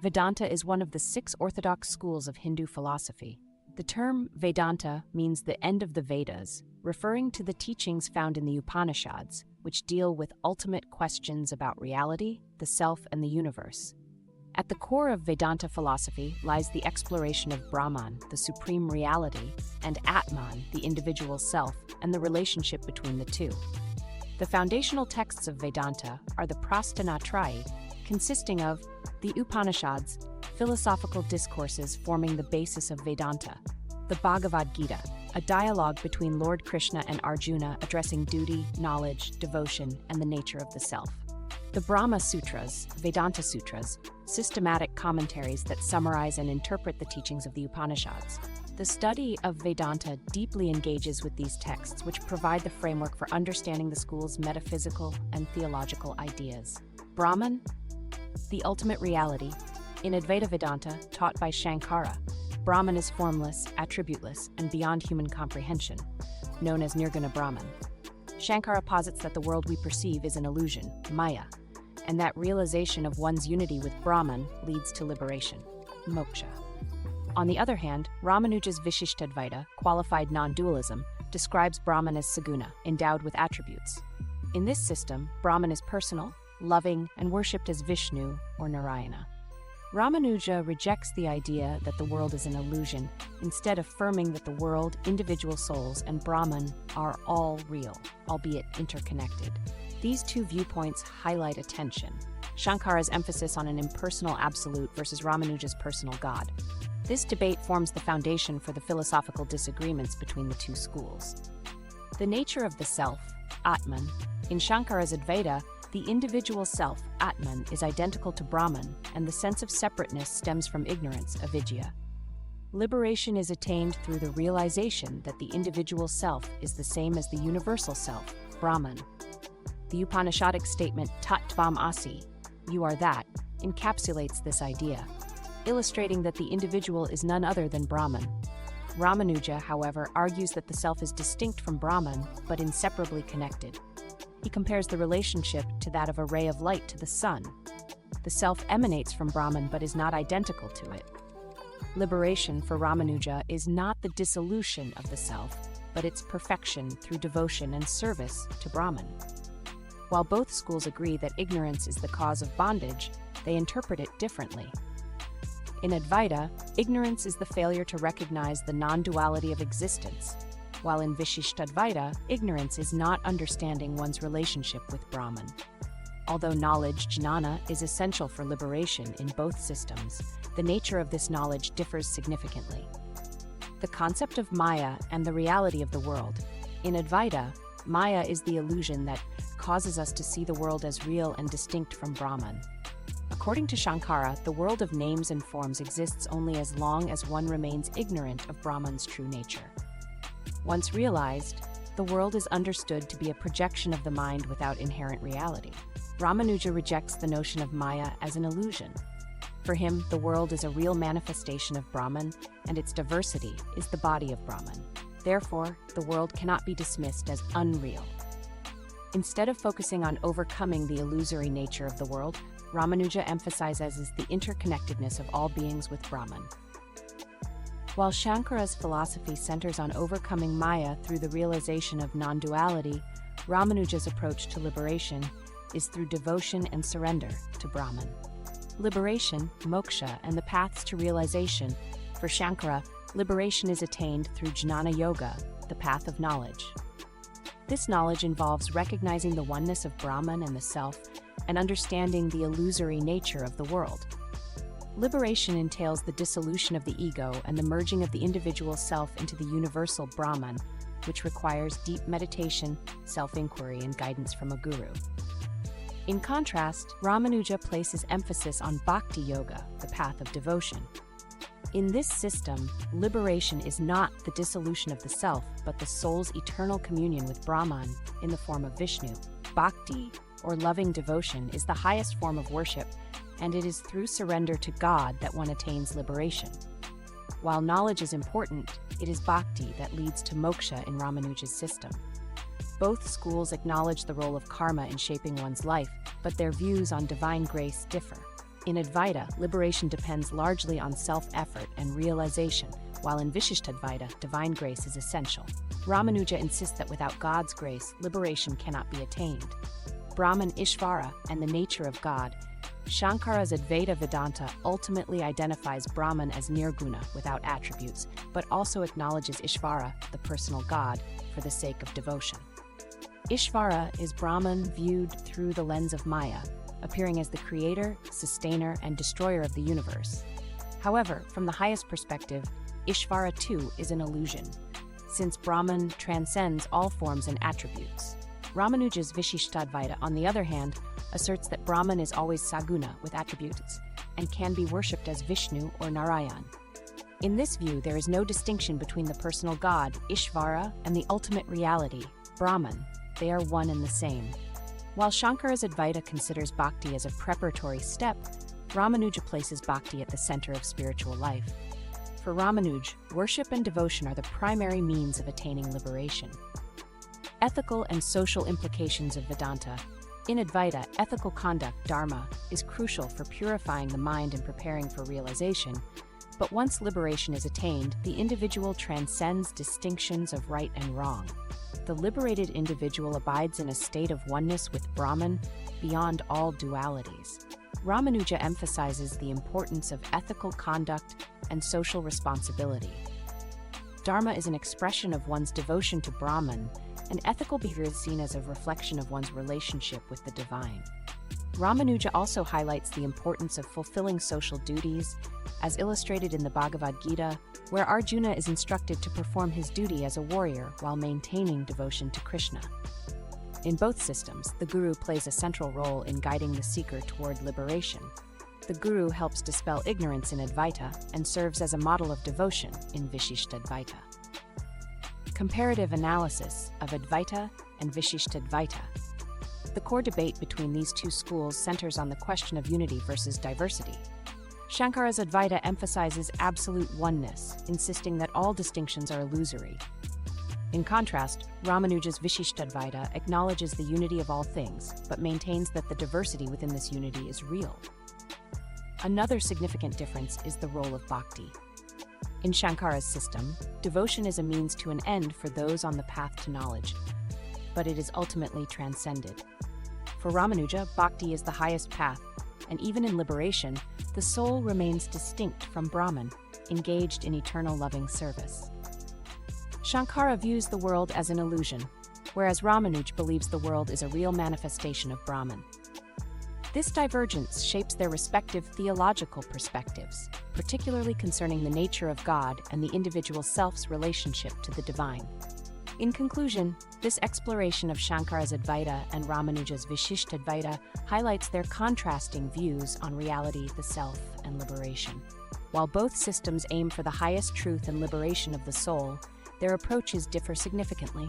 Vedanta is one of the 6 orthodox schools of Hindu philosophy. The term Vedanta means the end of the Vedas, referring to the teachings found in the Upanishads, which deal with ultimate questions about reality, the self, and the universe. At the core of Vedanta philosophy lies the exploration of Brahman, the supreme reality, and Atman, the individual self, and the relationship between the two. The foundational texts of Vedanta are the Prasthanatrayi, consisting of the Upanishads, philosophical discourses forming the basis of Vedanta, the Bhagavad Gita, a dialogue between Lord Krishna and Arjuna addressing duty, knowledge, devotion, and the nature of the self. The Brahma Sutras, Vedanta Sutras, systematic commentaries that summarize and interpret the teachings of the Upanishads. The study of Vedanta deeply engages with these texts, which provide the framework for understanding the school's metaphysical and theological ideas. Brahman, the ultimate reality. In Advaita Vedanta, taught by Shankara, Brahman is formless, attributeless, and beyond human comprehension, known as Nirguna Brahman. Shankara posits that the world we perceive is an illusion, Maya, and that realization of one's unity with Brahman leads to liberation, Moksha. On the other hand, Ramanuja's Vishishtadvaita, qualified non-dualism, describes Brahman as saguna, endowed with attributes. In this system, Brahman is personal, loving, and worshipped as Vishnu or Narayana. Ramanuja rejects the idea that the world is an illusion, instead affirming that the world, individual souls, and Brahman are all real, albeit interconnected. These two viewpoints highlight a tension: Shankara's emphasis on an impersonal absolute versus Ramanuja's personal God. This debate forms the foundation for the philosophical disagreements between the two schools. The nature of the self, Atman. In Shankara's Advaita, the individual self, Atman, is identical to Brahman, and the sense of separateness stems from ignorance, avidya. Liberation is attained through the realization that the individual self is the same as the universal self, Brahman. The Upanishadic statement, Tat Tvam Asi, you are that, encapsulates this idea, illustrating that the individual is none other than Brahman. Ramanuja, however, argues that the self is distinct from Brahman, but inseparably connected. He compares the relationship to that of a ray of light to the sun. The self emanates from Brahman but is not identical to it. Liberation for Ramanuja is not the dissolution of the self, but its perfection through devotion and service to Brahman. While both schools agree that ignorance is the cause of bondage, they interpret it differently. In Advaita, ignorance is the failure to recognize the non-duality of existence, while in Vishishtadvaita, ignorance is not understanding one's relationship with Brahman. Although knowledge, jnana, is essential for liberation in both systems, the nature of this knowledge differs significantly. The concept of Maya and the reality of the world. In Advaita, Maya is the illusion that causes us to see the world as real and distinct from Brahman. According to Shankara, the world of names and forms exists only as long as one remains ignorant of Brahman's true nature. Once realized, the world is understood to be a projection of the mind without inherent reality. Ramanuja rejects the notion of Maya as an illusion. For him, the world is a real manifestation of Brahman, and its diversity is the body of Brahman. Therefore, the world cannot be dismissed as unreal. Instead of focusing on overcoming the illusory nature of the world, Ramanuja emphasizes the interconnectedness of all beings with Brahman. While Shankara's philosophy centers on overcoming Maya through the realization of non-duality, Ramanuja's approach to liberation is through devotion and surrender to Brahman. Liberation, moksha, and the paths to realization. For Shankara, liberation is attained through jnana yoga, the path of knowledge. This knowledge involves recognizing the oneness of Brahman and the self, and understanding the illusory nature of the world. Liberation entails the dissolution of the ego and the merging of the individual self into the universal Brahman, which requires deep meditation, self-inquiry, and guidance from a guru. In contrast, Ramanuja places emphasis on bhakti yoga, the path of devotion. In this system, liberation is not the dissolution of the self, but the soul's eternal communion with Brahman in the form of Vishnu. Bhakti, or loving devotion, is the highest form of worship, and it is through surrender to God that one attains liberation. While knowledge is important, it is bhakti that leads to moksha in Ramanuja's system. Both schools acknowledge the role of karma in shaping one's life, but their views on divine grace differ. In Advaita, liberation depends largely on self-effort and realization, while in Vishishtadvaita, divine grace is essential. Ramanuja insists that without God's grace, liberation cannot be attained. Brahman, Ishvara, and the nature of God. Shankara's Advaita Vedanta ultimately identifies Brahman as nirguna, without attributes, but also acknowledges Ishvara, the personal God, for the sake of devotion. Ishvara is Brahman viewed through the lens of Maya, appearing as the creator, sustainer, and destroyer of the universe. However, from the highest perspective, Ishvara too is an illusion, since Brahman transcends all forms and attributes. Ramanuja's Vishishtadvaita, on the other hand, asserts that Brahman is always saguna, with attributes, and can be worshipped as Vishnu or Narayan. In this view, there is no distinction between the personal God, Ishvara, and the ultimate reality, Brahman. They are one and the same. While Shankara's Advaita considers bhakti as a preparatory step, Ramanuja places bhakti at the center of spiritual life. For Ramanuja, worship and devotion are the primary means of attaining liberation. Ethical and social implications of Vedanta. In Advaita, ethical conduct, dharma, is crucial for purifying the mind and preparing for realization, but once liberation is attained, the individual transcends distinctions of right and wrong. The liberated individual abides in a state of oneness with Brahman beyond all dualities. Ramanuja emphasizes the importance of ethical conduct and social responsibility. Dharma is an expression of one's devotion to Brahman, and ethical behavior is seen as a reflection of one's relationship with the divine. Ramanuja also highlights the importance of fulfilling social duties, as illustrated in the Bhagavad Gita, where Arjuna is instructed to perform his duty as a warrior while maintaining devotion to Krishna. In both systems, the guru plays a central role in guiding the seeker toward liberation. The guru helps dispel ignorance in Advaita and serves as a model of devotion in Vishishtadvaita. Comparative analysis of Advaita and Vishishtadvaita. The core debate between these two schools centers on the question of unity versus diversity. Shankara's Advaita emphasizes absolute oneness, insisting that all distinctions are illusory. In contrast, Ramanuja's Vishishtadvaita acknowledges the unity of all things, but maintains that the diversity within this unity is real. Another significant difference is the role of bhakti. In Shankara's system, devotion is a means to an end for those on the path to knowledge, but it is ultimately transcended. For Ramanuja, bhakti is the highest path, and even in liberation, the soul remains distinct from Brahman, engaged in eternal loving service. Shankara views the world as an illusion, whereas Ramanuja believes the world is a real manifestation of Brahman. This divergence shapes their respective theological perspectives, particularly concerning the nature of God and the individual self's relationship to the divine. In conclusion, this exploration of Shankara's Advaita and Ramanuja's Vishishtadvaita highlights their contrasting views on reality, the self, and liberation. While both systems aim for the highest truth and liberation of the soul, their approaches differ significantly.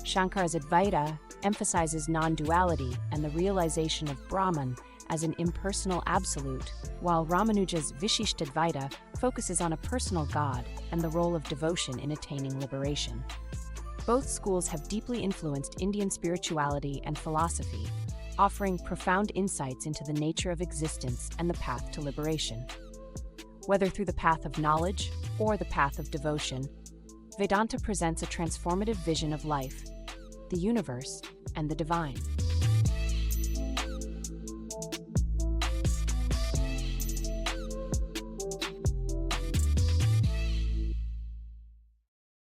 Shankara's Advaita emphasizes non-duality and the realization of Brahman as an impersonal absolute, while Ramanuja's Vishishtadvaita focuses on a personal God and the role of devotion in attaining liberation. Both schools have deeply influenced Indian spirituality and philosophy, offering profound insights into the nature of existence and the path to liberation. Whether through the path of knowledge or the path of devotion, Vedanta presents a transformative vision of life, the universe, and the divine.